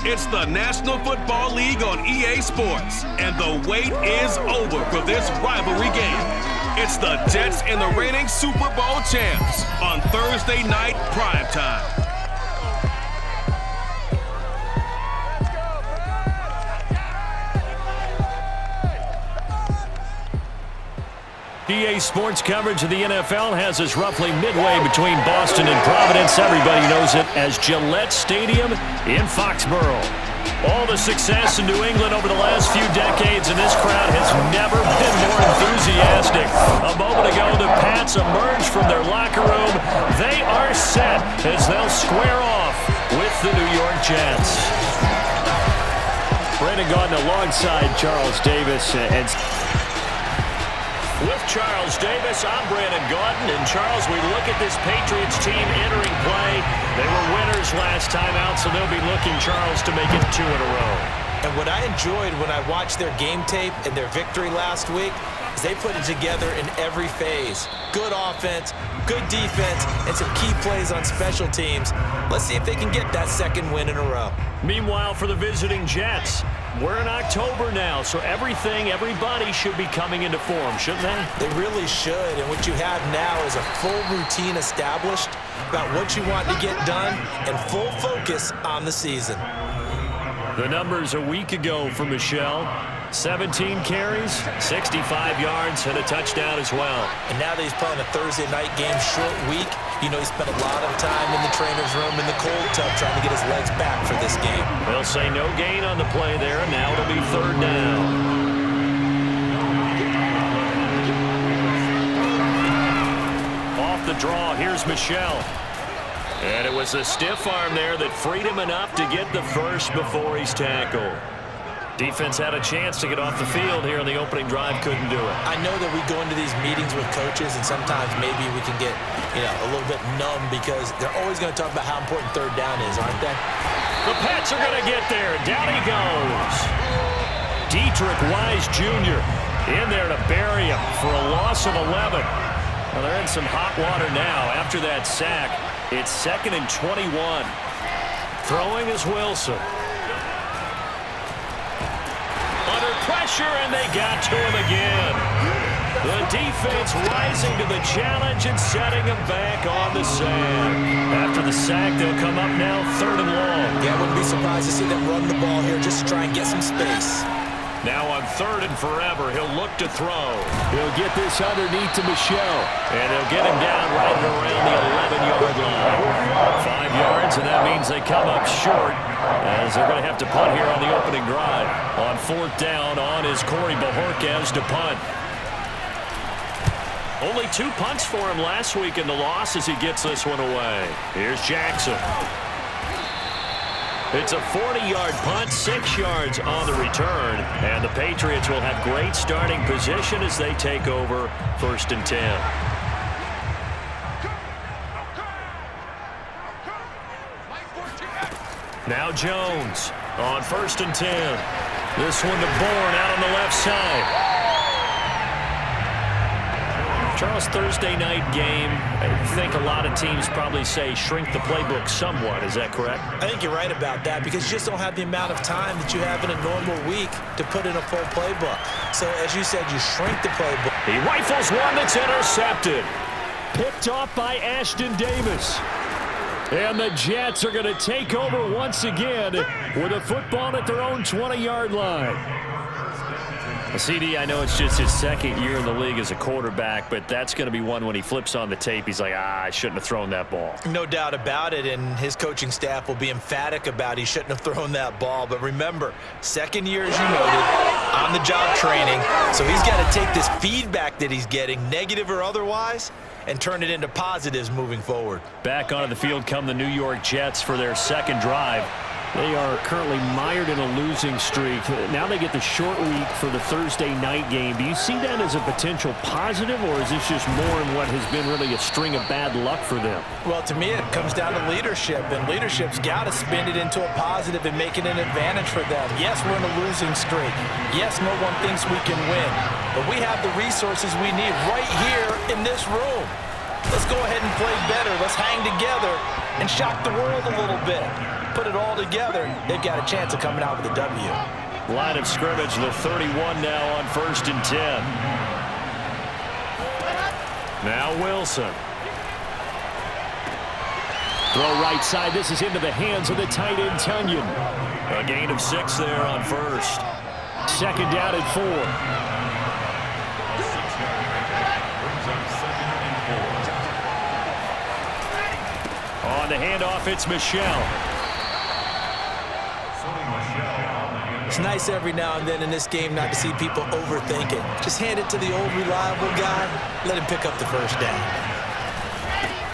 It's the National Football League on EA Sports, and the wait is over for this rivalry game. It's the Jets and the reigning Super Bowl champs on Thursday night primetime. EA Sports coverage of the NFL has us roughly midway between Boston and Providence. Everybody knows it as Gillette Stadium in Foxborough. All the success in New England over the last few decades, and this crowd has never been more enthusiastic. A moment ago, the Pats emerged from their locker room. They are set as they'll square off with the New York Jets. Brandon Gaudin alongside Charles Davis and with Charles Davis, I'm Brandon Gaudin. And Charles, we look at this Patriots team entering play. They were winners last time out, so they'll be looking, Charles, to make it 2 in a row. And what I enjoyed when I watched their game tape and their victory last week is they put it together in every phase. Good offense, good defense, and some key plays on special teams. Let's see if they can get that second win in a row. Meanwhile, for the visiting Jets, we're in October now, so everybody should be coming into form, shouldn't they? They really should, and what you have now is a full routine established about what you want to get done and full focus on the season. The numbers a week ago for Michelle: 17 carries, 65 yards, and a touchdown as well. And now that he's playing a Thursday night game, short week, you know he spent a lot of time in the trainer's room in the cold tub trying to get his legs back for this game. They'll say no gain on the play there, and now it'll be 3rd down. Off the draw, here's Michelle. And it was a stiff arm there that freed him enough to get the first before he's tackled. Defense had a chance to get off the field here in the opening drive, couldn't do it. I know that we go into these meetings with coaches, and sometimes maybe we can get, a little bit numb because they're always going to talk about how important 3rd down is, aren't they? The Pats are going to get there. Down he goes. Dietrich Wise Jr. in there to bury him for a loss of 11. Well, they're in some hot water now. After that sack, it's 2nd and 21. Throwing is Wilson. Under pressure, and they got to him again. The defense rising to the challenge and setting him back on the sack. After the sack, they'll come up now 3rd and long. Yeah, I wouldn't be surprised to see them run the ball here just to try and get some space. Now on 3rd and forever, he'll look to throw. He'll get this underneath to Michelle. And they'll get him down right around the 11-yard line. 5 yards, and that means they come up short as they're going to have to punt here on the opening drive. On 4th down, on is Corey Bajorquez to punt. Only 2 punts for him last week in the loss as he gets this one away. Here's Jackson. It's a 40-yard punt, 6 yards on the return, and the Patriots will have great starting position as they take over 1st and 10. Now Jones on 1st and 10. This one to Bourne out on the left side. Charles, Thursday night game, I think a lot of teams probably say shrink the playbook somewhat. Is that correct? I think you're right about that because you just don't have the amount of time that you have in a normal week to put in a full playbook. So, as you said, you shrink the playbook. He rifles one that's intercepted. Picked off by Ashton Davis. And the Jets are going to take over once again with a football at their own 20-yard line. CD, I know it's just his 2nd year in the league as a quarterback, but that's going to be one when he flips on the tape, he's like, I shouldn't have thrown that ball. No doubt about it, and his coaching staff will be emphatic about he shouldn't have thrown that ball. But remember, 2nd year, as you noted, on-the-job training, so he's got to take this feedback that he's getting, negative or otherwise, and turn it into positives moving forward. Back onto the field come the New York Jets for their 2nd drive. They are currently mired in a losing streak. Now they get the short week for the Thursday night game. Do you see that as a potential positive, or is this just more in what has been really a string of bad luck for them? Well, to me, it comes down to leadership, and leadership's got to spin it into a positive and make it an advantage for them. Yes, we're in a losing streak. Yes, no one thinks we can win, but we have the resources we need right here in this room. Let's go ahead and play better. Let's hang together and shock the world a little bit. Put it all together, they've got a chance of coming out with a W. Line of scrimmage, the 31 now on 1st and 10. Now Wilson. Throw right side. This is into the hands of the tight end, Tunyon. A gain of 6 there on first. 2nd down and 4. On the handoff, it's Michelle. It's nice every now and then in this game not to see people overthink it. Just hand it to the old reliable guy. Let him pick up the first down.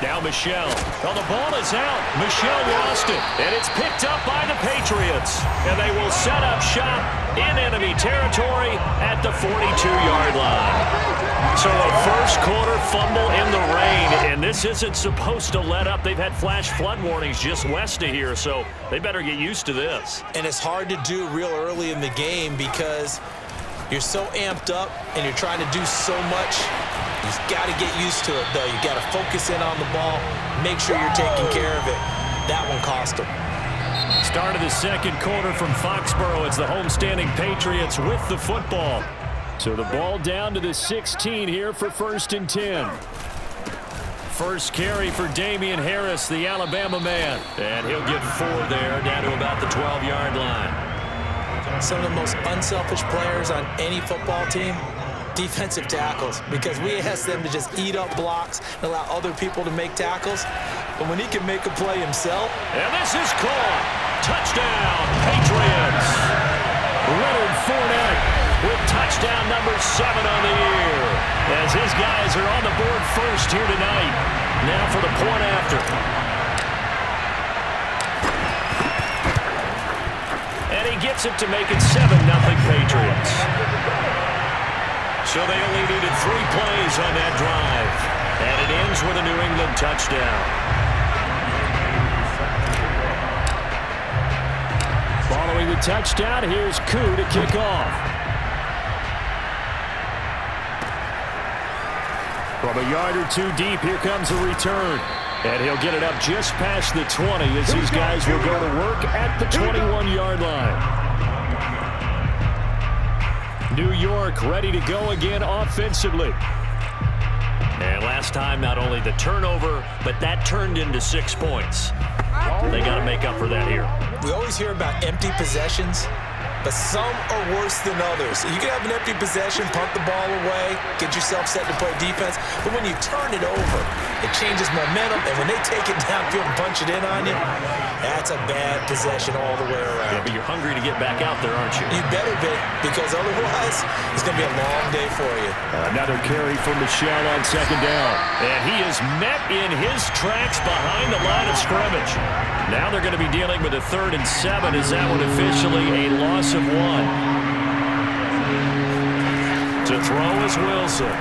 Now Michelle. Well, the ball is out. Michelle lost it. And it's picked up by the Patriots. And they will set up shop in enemy territory at the 42-yard line. So a first quarter fumble in the rain. And this isn't supposed to let up. They've had flash flood warnings just west of here. So they better get used to this. And it's hard to do real early in the game because you're so amped up and you're trying to do so much. You've got to get used to it, though. You've got to focus in on the ball, make sure you're taking care of it. That one cost them. Start of the second quarter from Foxborough. It's the homestanding Patriots with the football. So the ball down to the 16 here for 1st and 10. First carry for Damian Harris, the Alabama man. And he'll get 4 there, down to about the 12-yard line. Some of the most unselfish players on any football team, defensive tackles, because we ask them to just eat up blocks and allow other people to make tackles. But when he can make a play himself. And this is caught. Touchdown, Patriots. Leonard Fournette with touchdown number 7 on the year. As his guys are on the board first here tonight. Now for the point after. And he gets it to make it 7-0 Patriots. So they only needed 3 plays on that drive. And it ends with a New England touchdown. Following the touchdown, here's Koo to kick off. From a yard or 2 deep, here comes a return. And he'll get it up just past the 20 as these guys will go to work at the 21-yard line. New York ready to go again offensively. And last time, not only the turnover, but that turned into 6 points. They got to make up for that here. We always hear about empty possessions, but some are worse than others. You can have an empty possession, punt the ball away, get yourself set to play defense, but when you turn it over, it changes momentum, and when they take it downfield and punch it in on you, that's a bad possession all the way around. Yeah, but you're hungry to get back out there, aren't you? You better be, because otherwise, it's going to be a long day for you. Another carry for Michelle on 2nd down. And he is met in his tracks behind the line of scrimmage. Now they're going to be dealing with a 3rd and 7. Is that one officially a loss of 1? To throw is Wilson.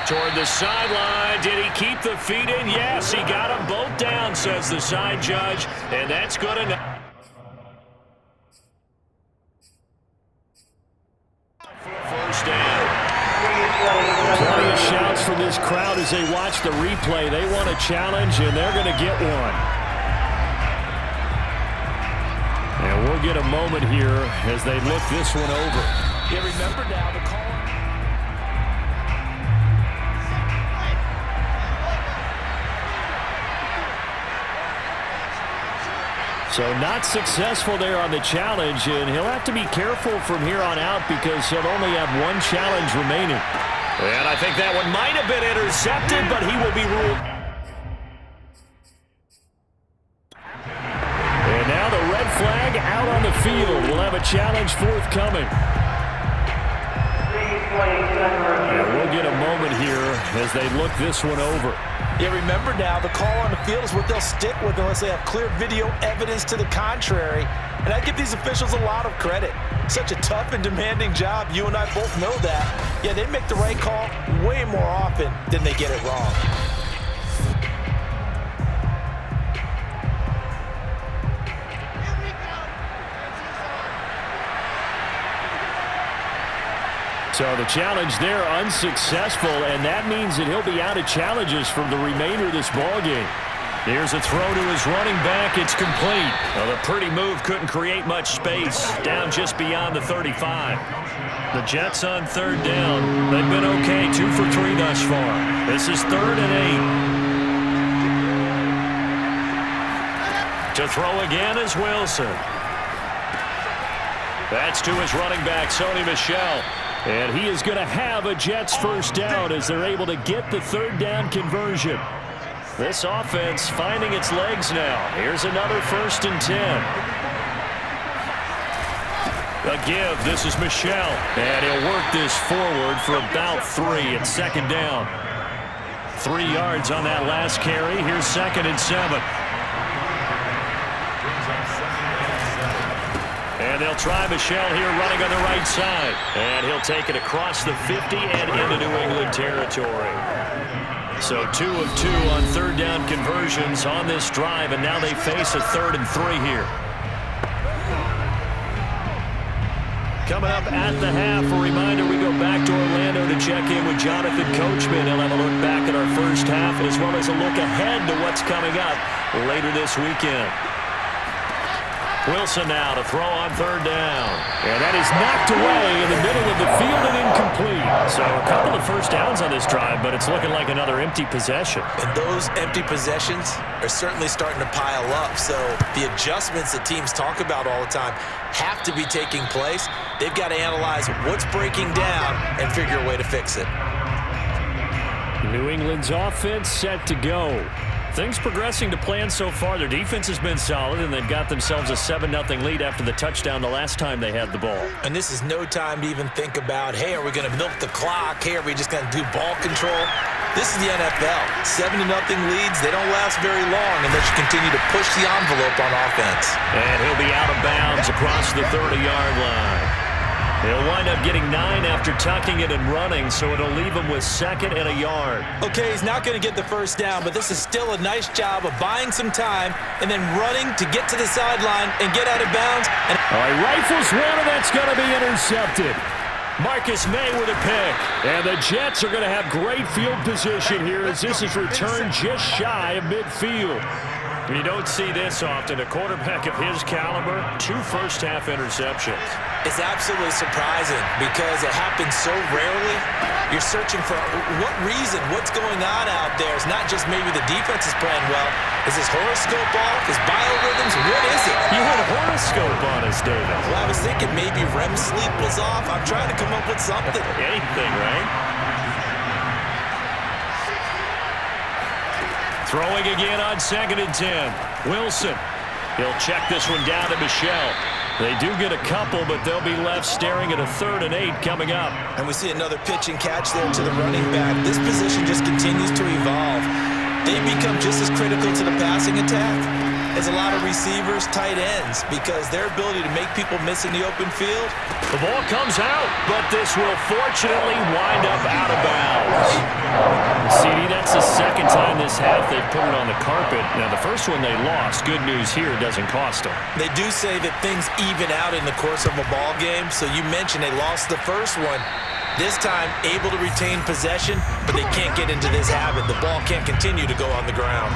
Toward the sideline. Did he keep the feet in? Yes, he got them both down, says the side judge. And that's good enough. First down. Plenty of shouts from this crowd as they watch the replay. They want a challenge, and they're going to get one. And we'll get a moment here as they look this one over. Yeah, remember now the call. So not successful there on the challenge, and he'll have to be careful from here on out because he'll only have 1 challenge remaining. And I think that one might have been intercepted, but he will be ruled. And now the red flag out on the field. We'll have a challenge forthcoming. And we'll get a moment here as they look this one over. Yeah, remember now, the call on the field is what they'll stick with unless they have clear video evidence to the contrary. And I give these officials a lot of credit. Such a tough and demanding job. You and I both know that. Yeah, they make the right call way more often than they get it wrong. So the challenge there unsuccessful, and that means that he'll be out of challenges from the remainder of this ball game. Here's a throw to his running back. It's complete. Well, the pretty move couldn't create much space. Down just beyond the 35. The Jets on third down. They've been okay, 2 for 3 thus far. This is 3rd and 8. To throw again is Wilson. That's to his running back, Sony Michel. And he is going to have a Jets first down as they're able to get the 3rd down conversion. This offense finding its legs now. Here's another 1st and 10. A give. This is Michel. And he'll work this forward for about 3 at 2nd down. 3 yards on that last carry. Here's 2nd and 7. And they'll try Michel here running on the right side. And he'll take it across the 50 and into New England territory. So 2 of 2 on 3rd down conversions on this drive, and now they face a 3rd and 3 here. Coming up at the half, a reminder, we go back to Orlando to check in with Jonathan Coachman. He'll have a look back at our first half as well as a look ahead to what's coming up later this weekend. Wilson now to throw on 3rd down. And that is knocked away in the middle of the field and incomplete. So a couple of first downs on this drive, but it's looking like another empty possession. And those empty possessions are certainly starting to pile up. So the adjustments that teams talk about all the time have to be taking place. They've got to analyze what's breaking down and figure a way to fix it. New England's offense set to go. Things progressing to plan so far. Their defense has been solid, and they've got themselves a 7-0 lead after the touchdown the last time they had the ball. And this is no time to even think about, hey, are we going to milk the clock? Hey, are we just going to do ball control? This is the NFL. 7-0 leads, they don't last very long unless you continue to push the envelope on offense. And he'll be out of bounds across the 30-yard line. He'll wind up getting 9 after tucking it and running, so it'll leave him with 2nd and a yard. Okay, he's not going to get the first down, but this is still a nice job of buying some time and then running to get to the sideline and get out of bounds. All right, rifles one, and that's going to be intercepted. Marcus May with a pick. And the Jets are going to have great field position here as this is returned just shy of midfield. You don't see this often. A quarterback of his caliber, 2 first-half interceptions. It's absolutely surprising because it happens so rarely. You're searching for what reason, what's going on out there. It's not just maybe the defense is playing well. Is his horoscope off? His biorhythms? What is it? You had a horoscope on us, David. Well, I was thinking maybe REM sleep was off. I'm trying to come up with something. Anything, right? Throwing again on 2nd and 10. Wilson. He'll check this one down to Michel. They do get a couple, but they'll be left staring at a 3rd and 8 coming up. And we see another pitch and catch there to the running back. This position just continues to evolve. They become just as critical to the passing attack as a lot of receivers, tight ends, because their ability to make people miss in the open field. The ball comes out, but this will fortunately wind up out of bounds. CD, that's the 2nd time this half they've put it on the carpet. Now, the first one they lost. Good news here, it doesn't cost them. They do say that things even out in the course of a ball game. So you mentioned they lost the first one. This time, able to retain possession, but they can't get into this habit. The ball can't continue to go on the ground.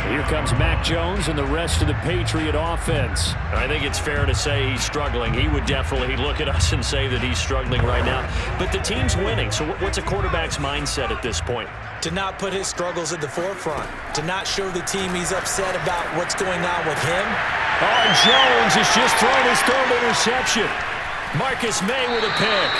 Here comes Mac Jones and the rest of the Patriot offense. I think it's fair to say he's struggling. He would definitely look at us and say that he's struggling right now. But the team's winning, so what's a quarterback's mindset at this point? To not put his struggles at the forefront. To not show the team he's upset about what's going on with him. Oh, Jones has just thrown his 3rd interception. Marcus May with a pick.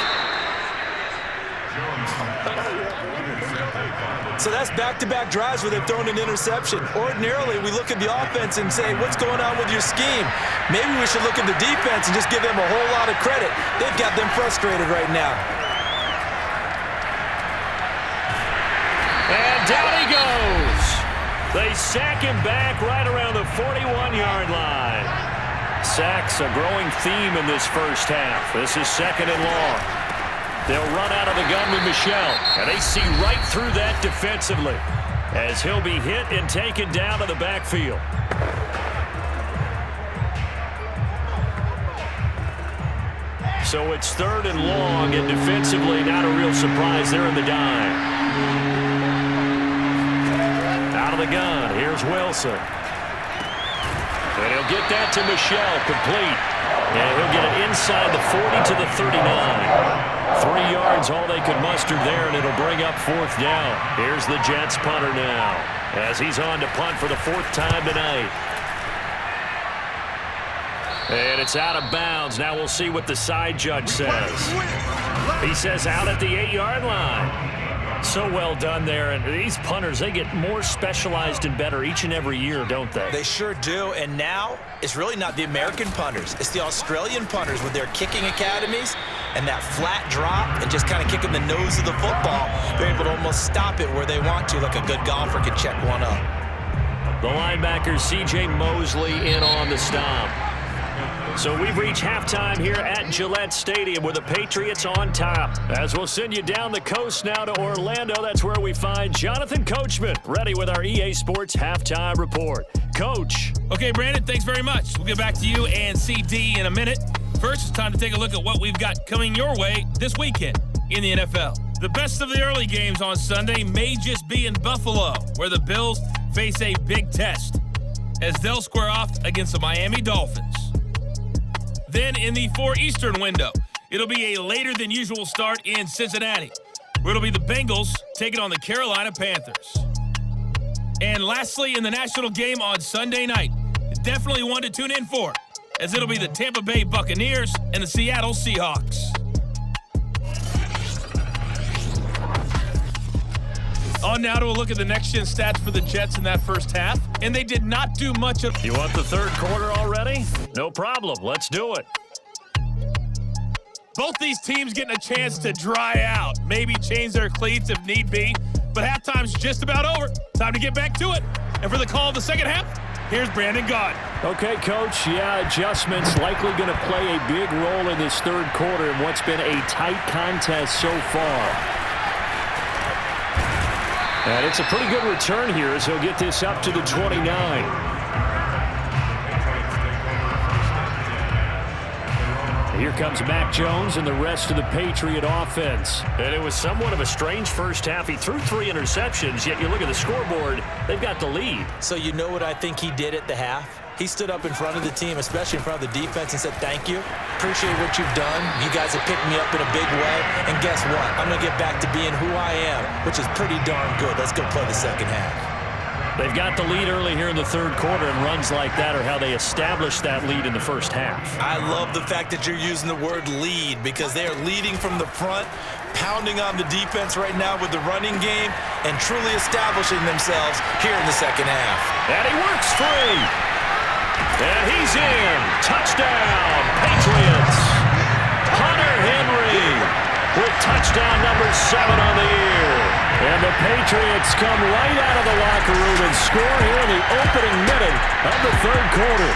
So that's back-to-back drives where they've thrown an interception. Ordinarily, we look at the offense and say, what's going on with your scheme? Maybe we should look at the defense and just give them a whole lot of credit. They've got them frustrated right now. And down he goes. They sack him back right around the 41-yard line. Sacks a growing theme in this first half. This is 2nd and long. They'll run out of the gun with Michel, and they see right through that defensively as he'll be hit and taken down to the backfield. So it's 3rd and long, and defensively not a real surprise. They're in the dime. Out Out of the gun, here's Wilson. And he'll get that to Michel, complete. And he'll get it inside the 40 to the 39. 3 yards, all they could muster there, and it'll bring up 4th down. Here's the Jets punter now, as he's on to punt for the 4th time tonight. And it's out of bounds. Now we'll see what the side judge says. He says out at the 8-yard line. So well done there. And these punters, they get more specialized and better each and every year, don't they? They sure do. And now it's really not the American punters. It's the Australian punters with their kicking academies and that flat drop and just kind of kicking the nose of the football. They're able to almost stop it where they want to, like a good golfer can check one up. The linebacker, C.J. Mosley, in on the stop. So we've reached halftime here at Gillette Stadium with the Patriots on top. As we'll send you down the coast now to Orlando, that's where we find Jonathan Coachman, ready with our EA Sports Halftime Report. Coach. Okay, Brandon, thanks very much. We'll get back to you and CD in a minute. First, it's time to take a look at what we've got coming your way this weekend in the NFL. The best of the early games on Sunday may just be in Buffalo, where the Bills face a big test as they'll square off against the Miami Dolphins. Then in the 4 Eastern window, it'll be a later than usual start in Cincinnati, where it'll be the Bengals taking on the Carolina Panthers. And lastly, in the national game on Sunday night, definitely one to tune in for, as it'll be the Tampa Bay Buccaneers and the Seattle Seahawks. On now to a look at the next-gen stats for the Jets in that first half, and they did not do much of... You want the third quarter already? No problem. Let's do it. Both these teams getting a chance to dry out, maybe change their cleats if need be, but halftime's just about over. Time to get back to it. And for the call of the second half, here's Brandon Gaudin. Okay, Coach, adjustments likely going to play a big role in this third quarter in what's been a tight contest so far. And it's a pretty good return here as he'll get this up to the 29. Here comes Mac Jones and the rest of the Patriot offense. And it was somewhat of a strange first half. He threw 3 interceptions, yet you look at the scoreboard, they've got the lead. So you know what I think he did at the half? He stood up in front of the team, especially in front of the defense, and said, thank you. Appreciate what you've done. You guys have picked me up in a big way. And guess what? I'm going to get back to being who I am, which is pretty darn good. Let's go play the second half. They've got the lead early here in the third quarter, and runs like that are how they established that lead in the first half. I love the fact that you're using the word lead because they are leading from the front, pounding on the defense right now with the running game, and truly establishing themselves here in the second half. And he works free. And he's in. Touchdown, Patriots. Hunter Henry with touchdown number 7 on the year. And the Patriots come right out of the locker room and score here in the opening minute of the third quarter.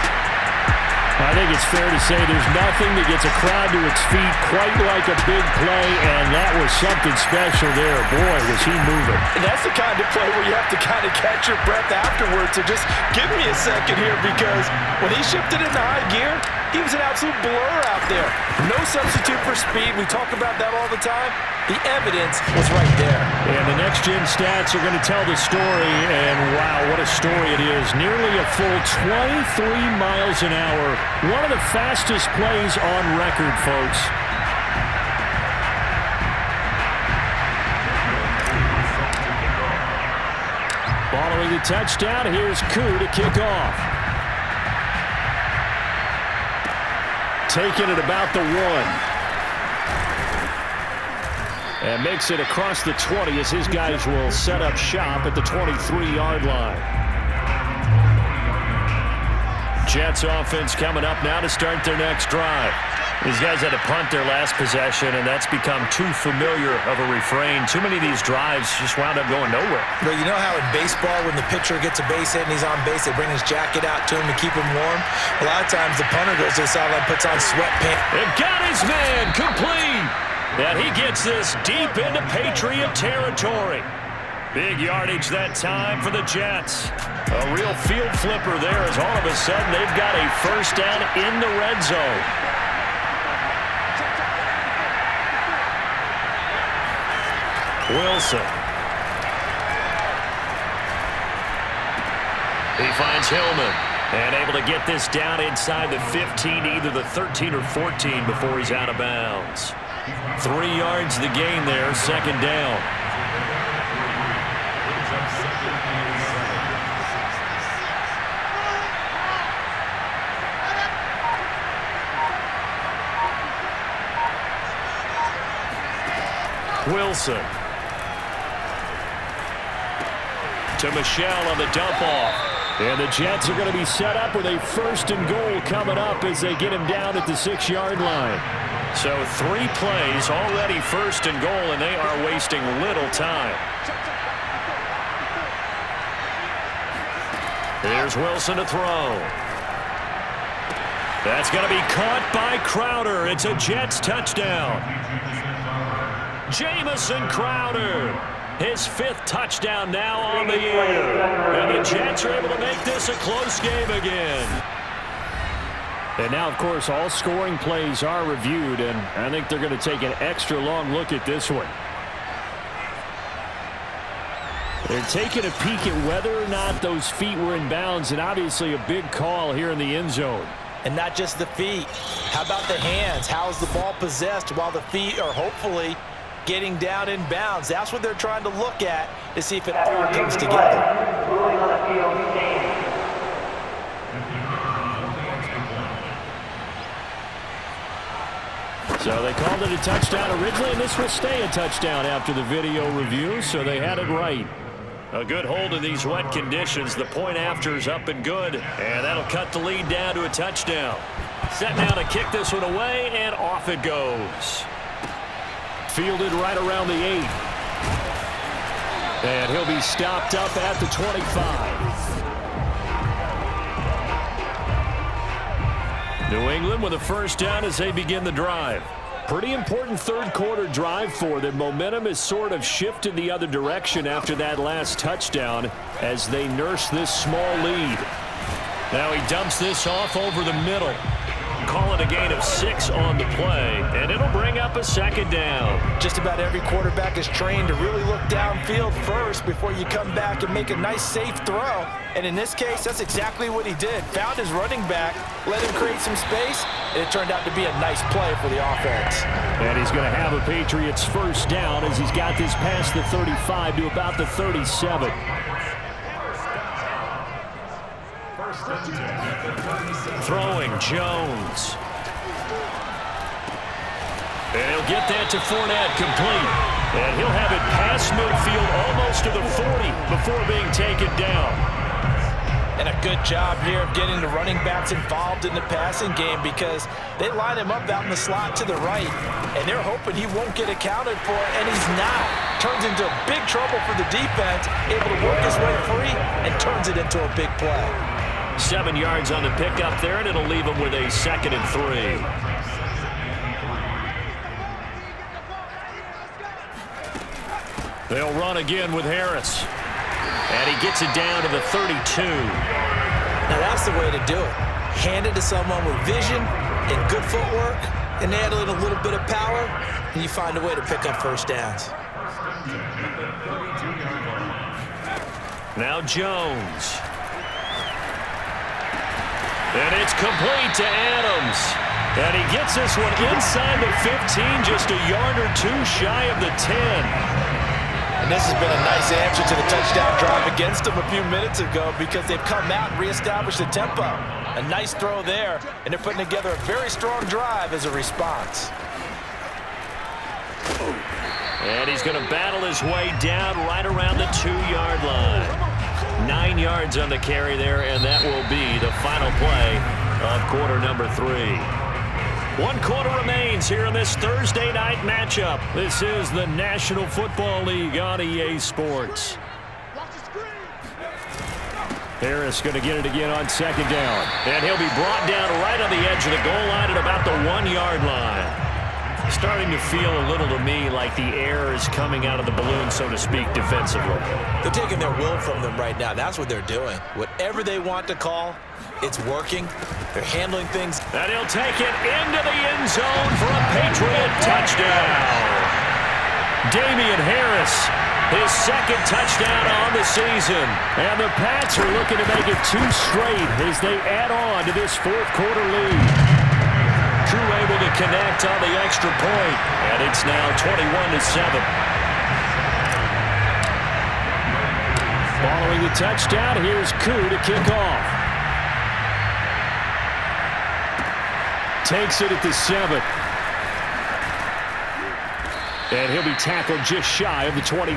I think it's fair to say there's nothing that gets a crowd to its feet quite like a big play, and that was something special there. Boy, was he moving. And that's the kind of play where you have to kind of catch your breath afterwards. So just give me a second here, because when he shifted into high gear, he was an absolute blur out there. No substitute for speed. We talk about that all the time. The evidence was right there. And the next-gen stats are going to tell the story, and wow, what a story it is. Nearly a full 23 miles an hour. One of the fastest plays on record, folks. Following the touchdown, here's Koo to kick off. Taking it about the 1. And makes it across the 20 as his guys will set up shop at the 23-yard line. Jets offense coming up now to start their next drive. These guys had to punt their last possession, and that's become too familiar of a refrain. Too many of these drives just wound up going nowhere. But you know how in baseball, when the pitcher gets a base hit and he's on base, they bring his jacket out to him to keep him warm? A lot of times the punter goes to the sideline, puts on sweatpants. It got his man complete. And he gets this deep into Patriot territory. Big yardage that time for the Jets. A real field flipper there as all of a sudden they've got a first down in the red zone. Wilson. He finds Hillman and able to get this down inside the 15, either the 13 or 14 before he's out of bounds. 3 yards the gain there, second down. Wilson. To Michelle on the dump off. And the Jets are going to be set up with a 1st and goal coming up as they get him down at the 6-yard line. So 3 plays already 1st and goal, and they are wasting little time. Here's Wilson to throw. That's going to be caught by Crowder. It's a Jets touchdown. Jamison Crowder, his 5th touchdown now on the year. And the Jets are able to make this a close game again. And now, of course, all scoring plays are reviewed, and I think they're going to take an extra long look at this one. They're taking a peek at whether or not those feet were in bounds, and obviously a big call here in the end zone. And not just the feet. How about the hands? How is the ball possessed while the feet are hopefully getting down in bounds? That's what they're trying to look at to see if it all comes together. So they called it a touchdown originally, and this will stay a touchdown after the video review, so they had it right. A good hold in these wet conditions. The point after is up and good, and that'll cut the lead down to a touchdown. Set now to kick this one away, and off it goes. Fielded right around the 8. And he'll be stopped up at the 25. New England with a 1st down as they begin the drive. Pretty important 3rd quarter drive for them. Momentum has sort of shifted the other direction after that last touchdown as they nurse this small lead. Now he dumps this off over the middle. Call it a gain of 6 on the play, and it'll bring up a 2nd down. Just about every quarterback is trained to really look downfield first before you come back and make a nice, safe throw. And in this case, that's exactly what he did. Found his running back, let him create some space, and it turned out to be a nice play for the offense. And he's going to have a Patriots 1st down as he's got this past the 35 to about the 37. Throwing Jones. And he'll get that to Fournette, complete. And he'll have it past midfield almost to the 40 before being taken down. And a good job here of getting the running backs involved in the passing game because they line him up out in the slot to the right, and they're hoping he won't get accounted for, and he's not. Turns into big trouble for the defense, able to work his way free, and turns it into a big play. 7 yards on the pickup there, and it'll leave him with a 2nd and 3. They'll run again with Harris. And he gets it down to the 32. Now that's the way to do it. Hand it to someone with vision and good footwork, and add in a little bit of power, and you find a way to pick up 1st downs. Now Jones. And it's complete to Adams. And he gets this one inside the 15, just a yard or 2 shy of the 10. And this has been a nice answer to the touchdown drive against them a few minutes ago because they've come out and reestablished the tempo. A nice throw there, and they're putting together a very strong drive as a response. And he's going to battle his way down right around the 2-yard line. 9 yards on the carry there, and that will be the final play of quarter number 3. 1 quarter remains here in this Thursday night matchup. This is the National Football League on EA Sports. Harris going to get it again on 2nd down. And he'll be brought down right on the edge of the goal line at about the 1-yard line. Starting to feel a little to me like the air is coming out of the balloon, so to speak, defensively. They're taking their will from them right now. That's what they're doing. Whatever they want to call, it's working. They're handling things. And he'll take it into the end zone for a Patriot touchdown. Damian Harris His second touchdown on the season. And the Pats are looking to make it 2 straight as they add on to this fourth quarter lead. Drew able to connect on the extra point, and it's now 21-7. Following the touchdown, here's Koo to kick off. Takes it at the 7. And he'll be tackled just shy of the 25.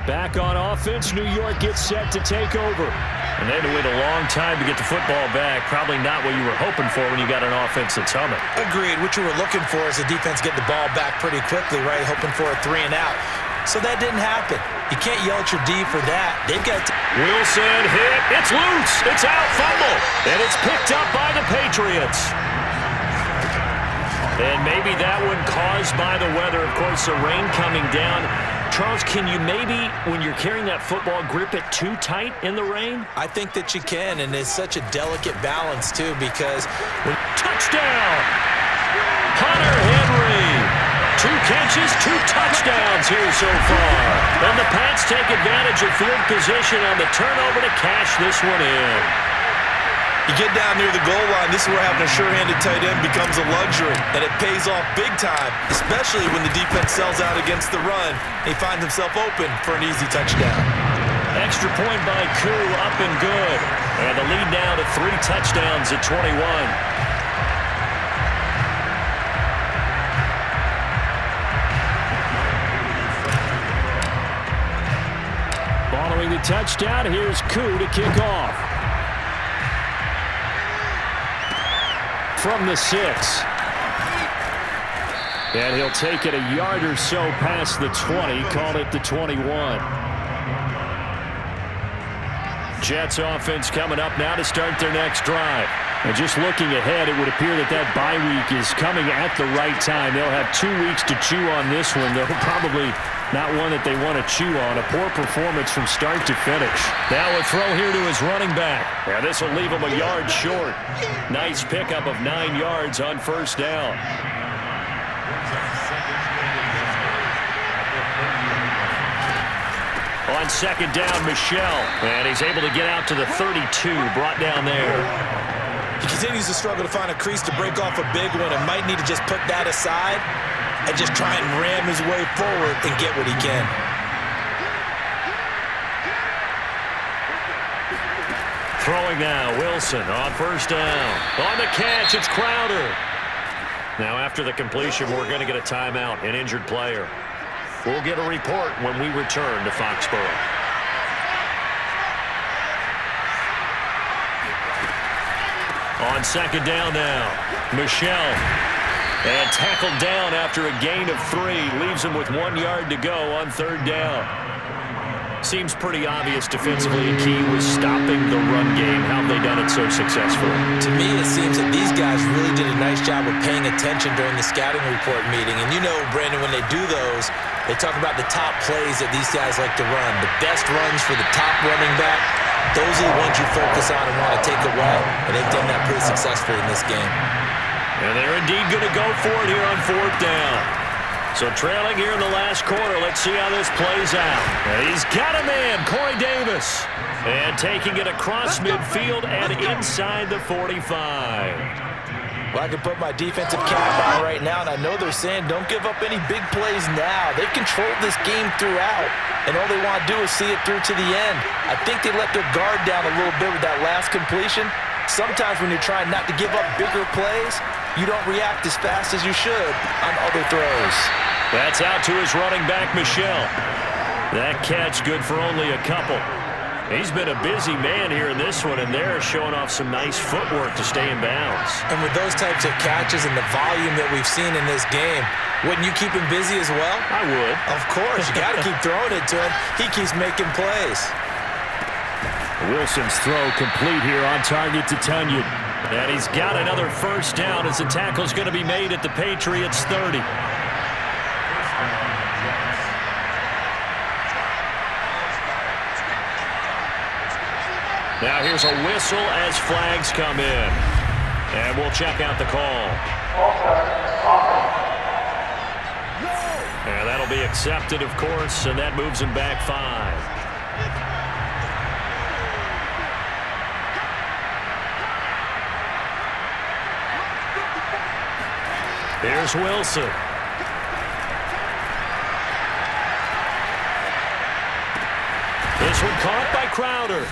Back on offense, New York gets set to take over. And they had to wait a long time to get the football back. Probably not what you were hoping for when you got an offense that's humming. Agreed. What you were looking for is the defense getting the ball back pretty quickly, right? Hoping for a 3 and out. So that didn't happen. You can't yell at your D for that. They've got Wilson hit. It's loose. It's out. Fumble. And it's picked up by the Patriots. And maybe that one caused by the weather. Of course, the rain coming down. Charles, can you maybe, when you're carrying that football, grip it too tight in the rain? I think that you can, and it's such a delicate balance, too, because touchdown! Hunter Henry. 2 catches, 2 touchdowns here so far. And the Pats take advantage of field position on the turnover to cash this one in. you get down near the goal line, this is where having a sure-handed tight end becomes a luxury, and it pays off big time, especially when the defense sells out against the run. He finds himself open for an easy touchdown. Extra point by Koo, up and good. And the lead now to 3 touchdowns at 21. Following the touchdown, here's Koo to kick off. From the 6. And he'll take it a yard or so past the 20, call it the 21. Jets offense coming up now to start their next drive. And just looking ahead, it would appear that that bye week is coming at the right time. They'll have 2 weeks to chew on this one, though probably not one that they want to chew on. A poor performance from start to finish. Now a throw here to his running back. Yeah, this will leave him a yard short. Nice pickup of 9 yards on first down. On second down, Michel. And he's able to get out to the 32, brought down there. He continues to struggle to find a crease to break off a big one and might need to just put that aside and just try and ram his way forward and get what he can. Throwing now, Wilson on first down. On the catch, it's Crowder. Now after the completion, we're going to get a timeout, an injured player. We'll get a report when we return to Foxborough. On second down now, Michel. And tackled down after a gain of 3. Leaves him with 1 yard to go on third down. Seems pretty obvious defensively. A key was stopping the run game. How have they done it so successfully? To me, it seems that these guys really did a nice job of paying attention during the scouting report meeting. And you know, Brandon, when they do those, they talk about the top plays that these guys like to run. The best runs for the top running back, those are the ones you focus on and want to take away. And they've done that pretty successfully in this game. And they're indeed going to go for it here on fourth down. So trailing here in the last quarter, let's see how this plays out. And he's got a man, Corey Davis. And taking it across midfield and inside the 45. Well, I can put my defensive cap on right now, and I know they're saying don't give up any big plays now. They've controlled this game throughout, and all they want to do is see it through to the end. I think they let their guard down a little bit with that last completion. Sometimes when you're trying not to give up bigger plays, you don't react as fast as you should on other throws. That's out to his running back, Michel. That catch good for only a couple. He's been a busy man here in this one, and they're showing off some nice footwork to stay in bounds. And with those types of catches and the volume that we've seen in this game, wouldn't you keep him busy as well? I would. Of course. You got to keep throwing it to him. He keeps making plays. Wilson's throw complete here on target to Tunyon. And he's got another first down as the tackle's going to be made at the Patriots 30. Now here's a whistle as flags come in. And we'll check out the call. And that'll be accepted, of course, and that moves him back 5. Here's Wilson. This one caught by Crowder.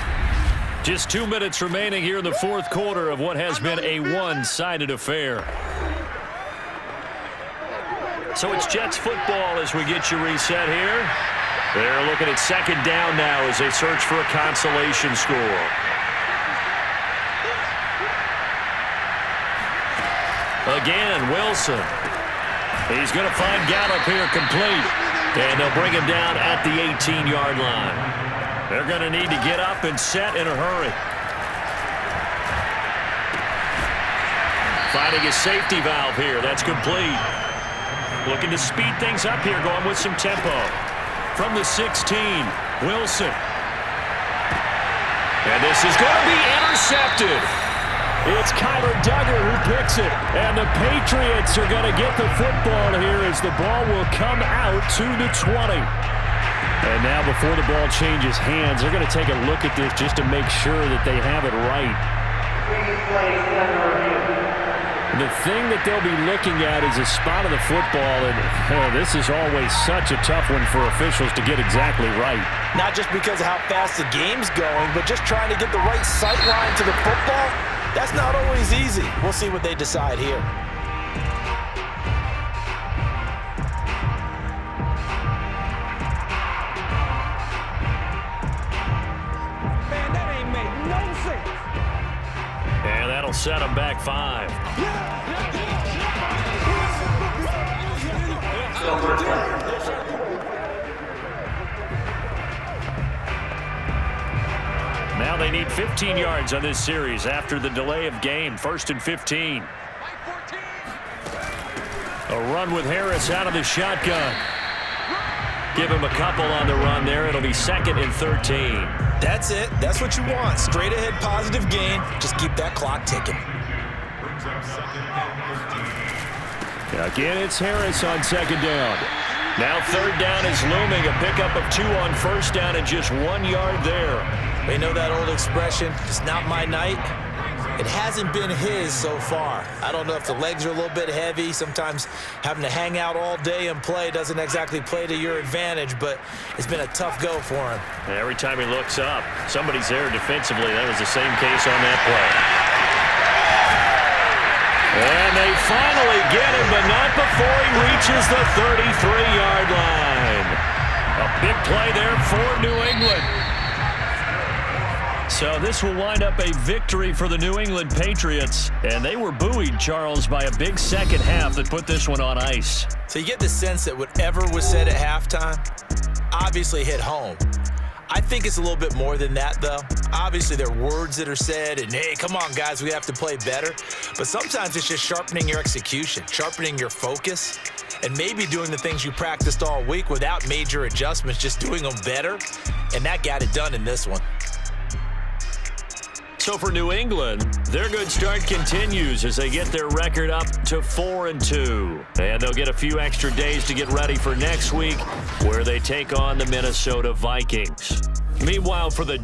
Just 2 minutes remaining here in the fourth quarter of what has been a one-sided affair. So it's Jets football as we get you reset here. They're looking at second down now as they search for a consolation score. Again, Wilson. He's going to find Gallup here complete. And they'll bring him down at the 18-yard line. They're going to need to get up and set in a hurry. Finding a safety valve here. That's complete. Looking to speed things up here, going with some tempo. From the 16, Wilson. And this is going to be intercepted. It's Kyler Duggar who picks it. And the Patriots are going to get the football here as the ball will come out to the 20. And now before the ball changes hands, they're going to take a look at this just to make sure that they have it right. The thing that they'll be looking at is a spot of the football, and this is always such a tough one for officials to get exactly right. Not just because of how fast the game's going, but just trying to get the right sight line to the football. That's not always easy. We'll see what they decide here. Man, that ain't make no sense. And that'll set them back 5. Now they need 15 yards on this series after the delay of game. 1st and 15. A run with Harris out of the shotgun. Give him a couple on the run there. It'll be 2nd and 13. That's it. That's what you want. Straight ahead positive gain. Just keep that clock ticking. Again, it's Harris on 2nd down. Now 3rd down is looming. A pickup of 2 on 1st down and just 1 yard there. They know that old expression, it's not my night. It hasn't been his so far. I don't know if the legs are a little bit heavy. Sometimes having to hang out all day and play doesn't exactly play to your advantage, but it's been a tough go for him. Every time he looks up, somebody's there defensively. That was the same case on that play. And they finally get him, but not before he reaches the 33-yard line. A big play there for New England. So this will wind up a victory for the New England Patriots. And they were buoyed, Charles, by a big second half that put this one on ice. So you get the sense that whatever was said at halftime obviously hit home. I think it's a little bit more than that, though. Obviously, there are words that are said, and, hey, come on, guys, we have to play better. But sometimes it's just sharpening your execution, sharpening your focus, and maybe doing the things you practiced all week without major adjustments, just doing them better. And that got it done in this one. So for New England, their good start continues as they get their record up to 4-2. And they'll get a few extra days to get ready for next week, where they take on the Minnesota Vikings. Meanwhile, for the